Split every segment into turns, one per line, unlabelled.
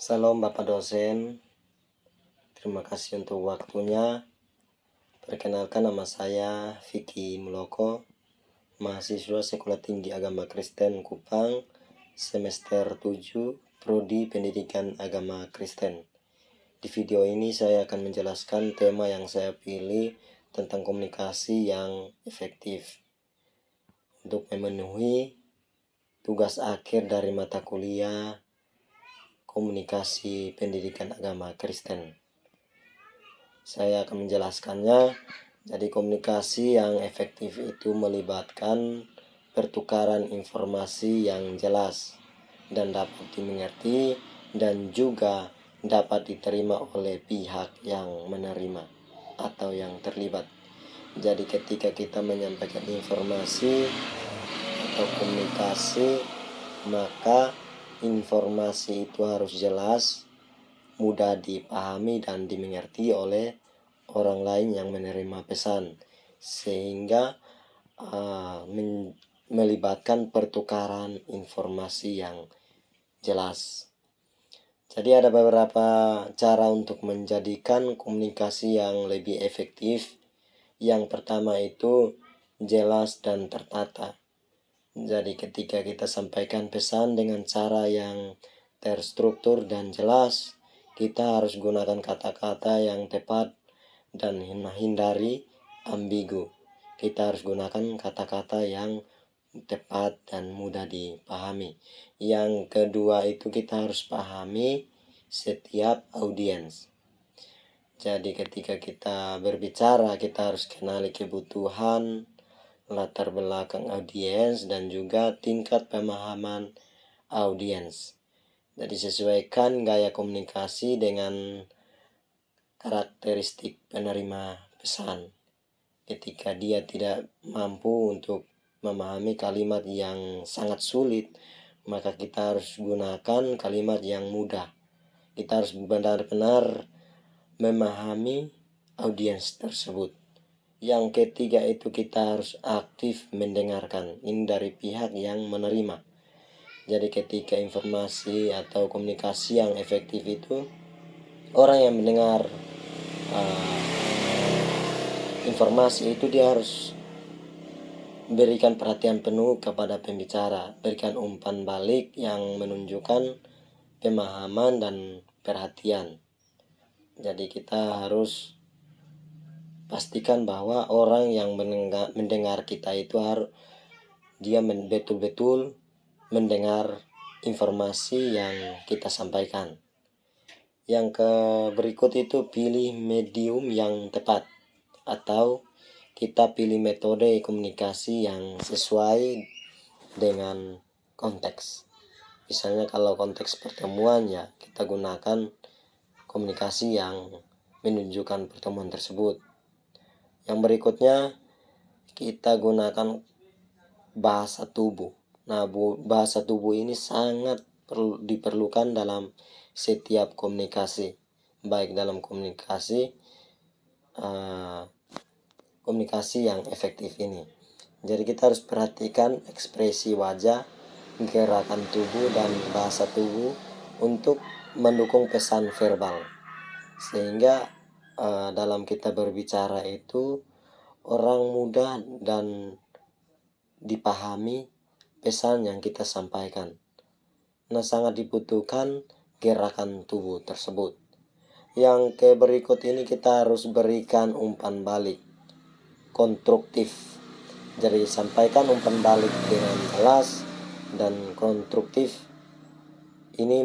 Salam Bapak dosen, terima kasih untuk waktunya. Perkenalkan, nama saya Vicky Muloko, mahasiswa Sekolah Tinggi Agama Kristen Kupang, semester 7, Prodi Pendidikan Agama Kristen. Di video ini saya akan menjelaskan tema yang saya pilih tentang komunikasi yang efektif untuk memenuhi tugas akhir dari mata kuliah Komunikasi Pendidikan Agama Kristen. Saya akan menjelaskannya. Jadi komunikasi yang efektif itu melibatkan pertukaran informasi yang jelas dan dapat dimengerti dan juga dapat diterima oleh pihak yang menerima atau yang terlibat. Jadi ketika kita menyampaikan informasi atau komunikasi, maka informasi itu harus jelas, mudah dipahami dan dimengerti oleh orang lain yang menerima pesan, sehingga melibatkan pertukaran informasi yang jelas. Jadi ada beberapa cara untuk menjadikan komunikasi yang lebih efektif. Yang pertama itu jelas dan tertata. Jadi ketika kita sampaikan pesan dengan cara yang terstruktur dan jelas, kita harus gunakan kata-kata yang tepat dan hindari ambigu. Kita harus gunakan kata-kata yang tepat dan mudah dipahami. Yang kedua itu kita harus pahami setiap audiens. Jadi ketika kita berbicara, kita harus kenali kebutuhan, latar belakang audiens, dan juga tingkat pemahaman audiens. Jadi sesuaikan gaya komunikasi dengan karakteristik penerima pesan. Ketika dia tidak mampu untuk memahami kalimat yang sangat sulit, maka kita harus gunakan kalimat yang mudah. Kita harus benar-benar memahami audiens tersebut. Yang ketiga itu kita harus aktif mendengarkan. Ini dari pihak yang menerima. Jadi ketika informasi atau komunikasi yang efektif itu, orang yang mendengar informasi itu dia harus berikan perhatian penuh kepada pembicara, berikan umpan balik yang menunjukkan pemahaman dan perhatian. Jadi kita harus pastikan bahwa orang yang mendengar kita itu harus dia betul-betul mendengar informasi yang kita sampaikan. Yang berikut itu pilih medium yang tepat, atau kita pilih metode komunikasi yang sesuai dengan konteks. Misalnya kalau konteks pertemuan, ya kita gunakan komunikasi yang menunjukkan pertemuan tersebut. Yang berikutnya kita gunakan bahasa tubuh. Nah, bahasa tubuh ini sangat diperlukan dalam setiap komunikasi, baik dalam komunikasi yang efektif ini. Jadi kita harus perhatikan ekspresi wajah, gerakan tubuh, dan bahasa tubuh untuk mendukung pesan verbal, sehingga dalam kita berbicara itu orang mudah dan dipahami pesan yang kita sampaikan. Nah, sangat dibutuhkan gerakan tubuh tersebut. Yang berikut ini kita harus berikan umpan balik konstruktif. Jadi sampaikan umpan balik dengan jelas dan konstruktif. Ini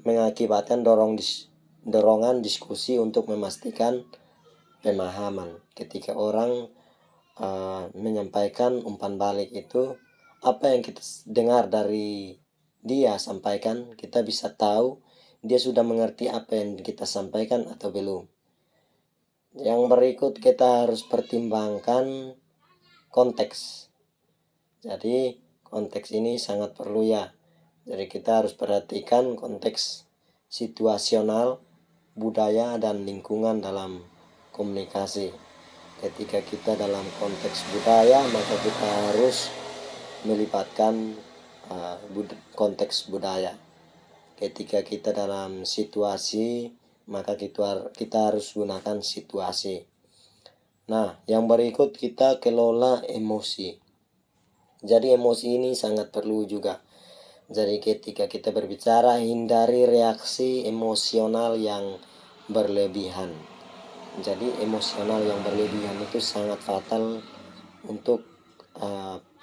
mengakibatkan dorongan diskusi untuk memastikan pemahaman. Ketika orang menyampaikan umpan balik itu, apa yang kita dengar dari dia sampaikan, kita bisa tahu dia sudah mengerti apa yang kita sampaikan atau belum. Yang berikut kita harus pertimbangkan konteks. Jadi konteks ini sangat perlu ya. Jadi kita harus perhatikan konteks situasional, budaya, dan lingkungan dalam komunikasi. Ketika kita dalam konteks budaya, maka kita harus melibatkan konteks budaya. Ketika kita dalam situasi, maka kita harus gunakan situasi. Nah, yang berikut kita kelola emosi. Jadi emosi ini sangat perlu juga. Jadi ketika kita berbicara, hindari reaksi emosional yang berlebihan. Jadi emosional yang berlebihan itu sangat fatal untuk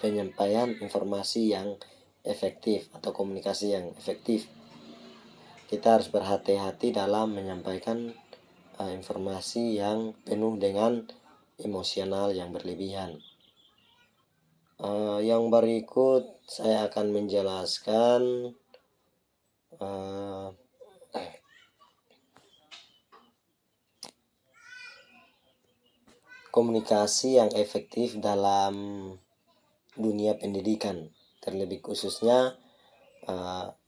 penyampaian informasi yang efektif atau komunikasi yang efektif. Kita harus berhati-hati dalam menyampaikan informasi yang penuh dengan emosional yang berlebihan. Yang berikut saya akan menjelaskan komunikasi yang efektif dalam dunia pendidikan, terlebih khususnya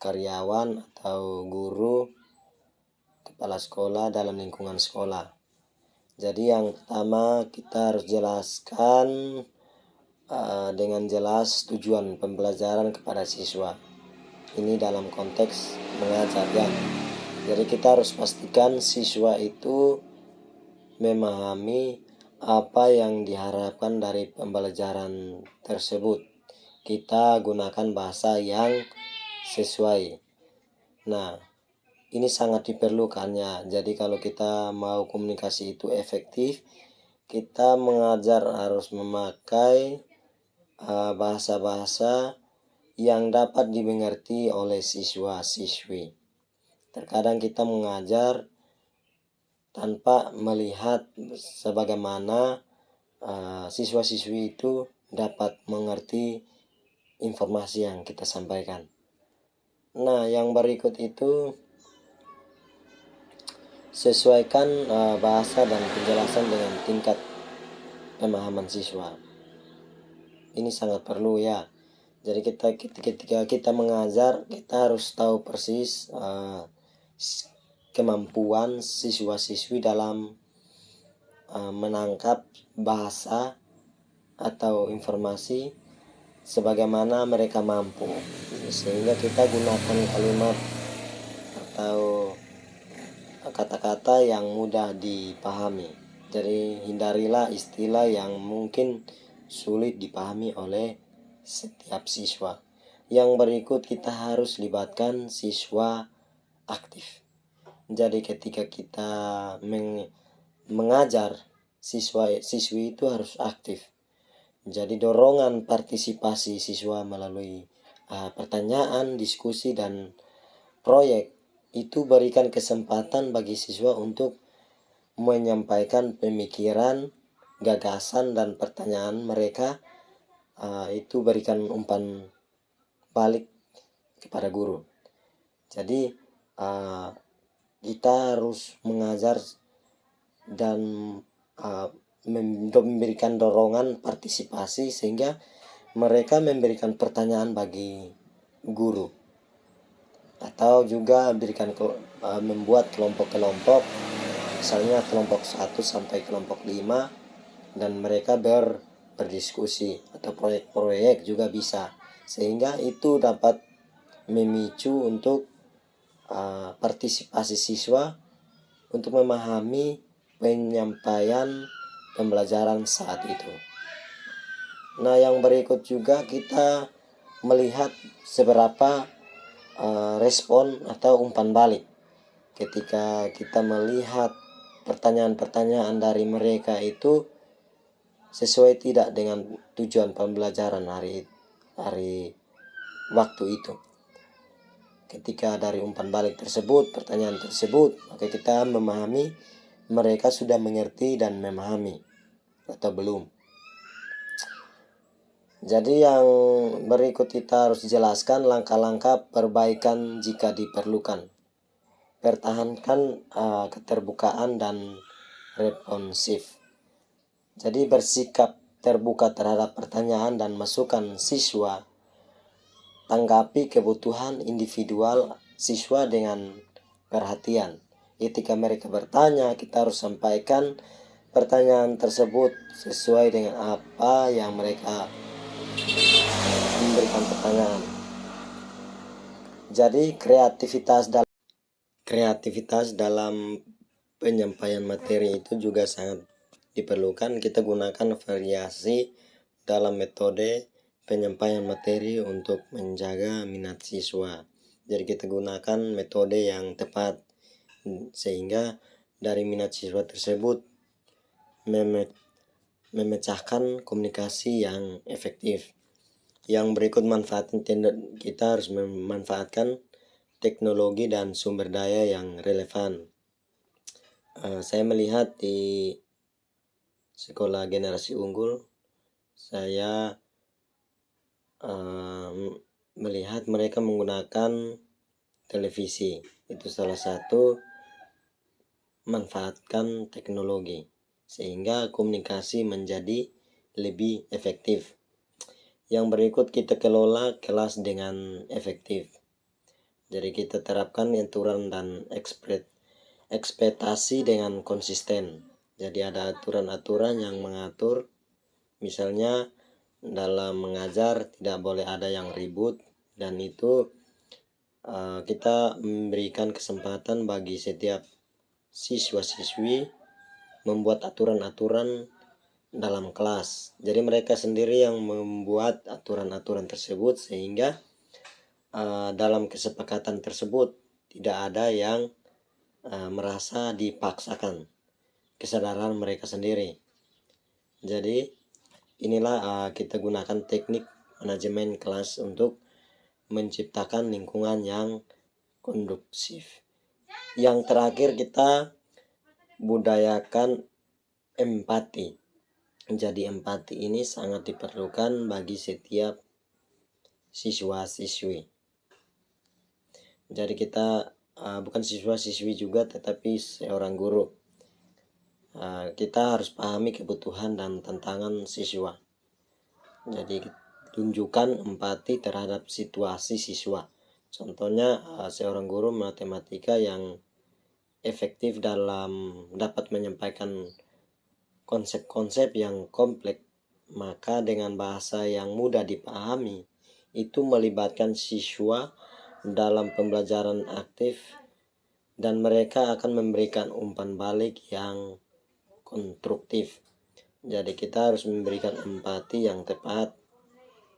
karyawan atau guru, kepala sekolah dalam lingkungan sekolah. Jadi yang pertama kita harus jelaskan dengan jelas tujuan pembelajaran kepada siswa. Ini dalam konteks mengajar ya. Jadi kita harus pastikan siswa itu memahami apa yang diharapkan dari pembelajaran tersebut. Kita gunakan bahasa yang sesuai. Nah, ini sangat diperlukannya. Jadi kalau kita mau komunikasi itu efektif, kita mengajar harus memakai bahasa-bahasa yang dapat dimengerti oleh siswa-siswi. Terkadang kita mengajar tanpa melihat sebagaimana siswa-siswi itu dapat mengerti informasi yang kita sampaikan. Nah, yang berikut itu sesuaikan bahasa dan penjelasan dengan tingkat pemahaman siswa. Ini sangat perlu ya. Jadi ketika kita mengajar, kita harus tahu persis kemampuan siswa-siswi dalam menangkap bahasa atau informasi sebagaimana mereka mampu, sehingga kita gunakan kalimat atau kata-kata yang mudah dipahami. Jadi hindarilah istilah yang mungkin sulit dipahami oleh setiap siswa. Yang berikut kita harus libatkan siswa aktif. Jadi ketika kita mengajar, siswi itu harus aktif. Jadi dorongan partisipasi siswa melalui pertanyaan, diskusi, dan proyek itu berikan kesempatan bagi siswa untuk menyampaikan pemikiran, gagasan, dan pertanyaan mereka. Itu berikan umpan balik kepada guru. Jadi kita harus mengajar dan memberikan dorongan partisipasi sehingga mereka memberikan pertanyaan bagi guru, atau juga membuat kelompok-kelompok, misalnya kelompok 1 sampai kelompok 5, dan mereka berdiskusi, atau proyek-proyek juga bisa, sehingga itu dapat memicu untuk partisipasi siswa untuk memahami penyampaian pembelajaran saat itu. Nah, yang berikut juga kita melihat seberapa respon atau umpan balik ketika kita melihat pertanyaan-pertanyaan dari mereka itu sesuai tidak dengan tujuan pembelajaran hari waktu itu. Ketika dari umpan balik tersebut, pertanyaan tersebut, maka kita memahami mereka sudah mengerti dan memahami atau belum. Jadi yang berikut kita harus jelaskan langkah-langkah perbaikan jika diperlukan. Pertahankan keterbukaan dan responsif. Jadi bersikap terbuka terhadap pertanyaan dan masukan siswa. Tanggapi kebutuhan individual siswa dengan perhatian. Ketika mereka bertanya, kita harus sampaikan pertanyaan tersebut sesuai dengan apa yang mereka memberikan pertanyaan. Jadi kreativitas dalam penyampaian materi itu juga sangat diperlukan. Kita gunakan variasi dalam metode penyampaian materi untuk menjaga minat siswa. Jadi kita gunakan metode yang tepat sehingga dari minat siswa tersebut memecahkan komunikasi yang efektif. Yang berikut manfaatnya, kita harus memanfaatkan teknologi dan sumber daya yang relevan. Saya melihat di sekolah generasi unggul, saya melihat mereka menggunakan televisi. Itu salah satu manfaatkan teknologi sehingga komunikasi menjadi lebih efektif. Yang berikut, kita kelola kelas dengan efektif. Jadi kita terapkan aturan dan ekspektasi dengan konsisten. Jadi ada aturan-aturan yang mengatur, misalnya dalam mengajar tidak boleh ada yang ribut, dan itu kita memberikan kesempatan bagi setiap siswa-siswi membuat aturan-aturan dalam kelas. Jadi mereka sendiri yang membuat aturan-aturan tersebut sehingga dalam kesepakatan tersebut tidak ada yang merasa dipaksakan, kesadaran mereka sendiri. Jadi inilah kita gunakan teknik manajemen kelas untuk menciptakan lingkungan yang kondusif. Yang terakhir, kita budayakan empati. Jadi empati ini sangat diperlukan bagi setiap siswa-siswi. Jadi kita bukan siswa-siswi juga, tetapi seorang guru. Kita harus pahami kebutuhan dan tantangan siswa. Jadi tunjukkan empati terhadap situasi siswa. Contohnya seorang guru matematika yang efektif dalam dapat menyampaikan konsep-konsep yang kompleks, maka dengan bahasa yang mudah dipahami, itu melibatkan siswa dalam pembelajaran aktif dan mereka akan memberikan umpan balik yang konstruktif. Jadi kita harus memberikan empati yang tepat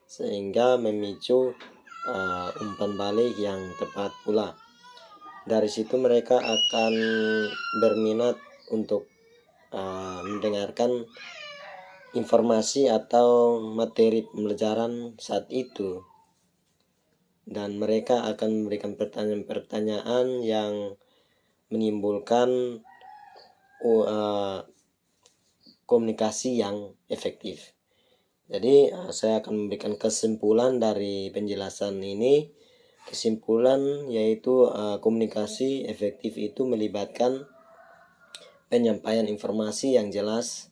sehingga memicu umpan balik yang tepat pula. Dari situ mereka akan berminat untuk mendengarkan informasi atau materi pembelajaran saat itu, dan mereka akan memberikan pertanyaan-pertanyaan yang menimbulkan komunikasi yang efektif. Jadi saya akan memberikan kesimpulan dari penjelasan ini. Kesimpulan yaitu komunikasi efektif itu melibatkan penyampaian informasi yang jelas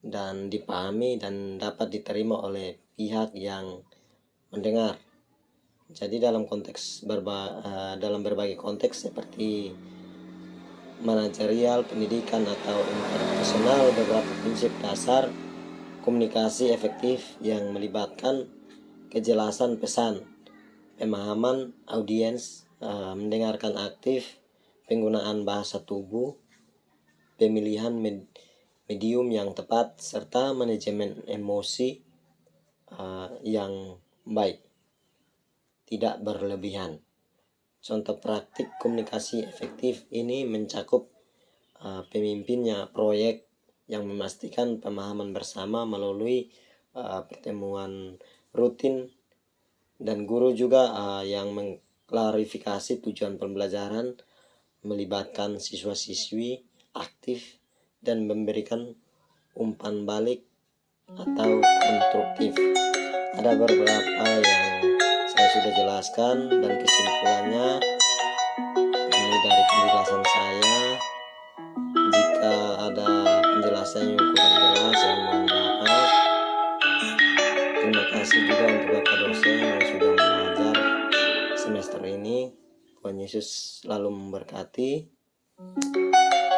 dan dipahami dan dapat diterima oleh pihak yang mendengar. Jadi dalam berbagai konteks seperti manajerial, pendidikan, atau interpersonal, beberapa prinsip dasar komunikasi efektif yang melibatkan kejelasan pesan, pemahaman audiens, mendengarkan aktif, penggunaan bahasa tubuh, pemilihan medium yang tepat, serta manajemen emosi yang baik, tidak berlebihan. Contoh praktik komunikasi efektif ini mencakup pemimpinnya proyek yang memastikan pemahaman bersama melalui pertemuan rutin, dan guru juga yang mengklarifikasi tujuan pembelajaran, melibatkan siswa-siswi aktif dan memberikan umpan balik atau konstruktif. Ada beberapa yang saya sudah jelaskan, dan kesimpulannya ini dari penjelasan saya. Jika ada penjelasan yang kurang jelas, saya mohon maaf. Terima kasih juga untuk Bapak dosen yang sudah mengajar semester ini. Tuhan Yesus selalu memberkati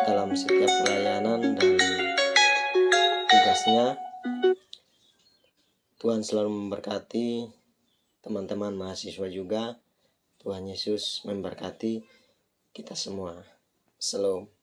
dalam setiap pelayanan dan tugasnya. Tuhan selalu memberkati teman-teman mahasiswa juga. Tuhan Yesus memberkati kita semua. Shalom.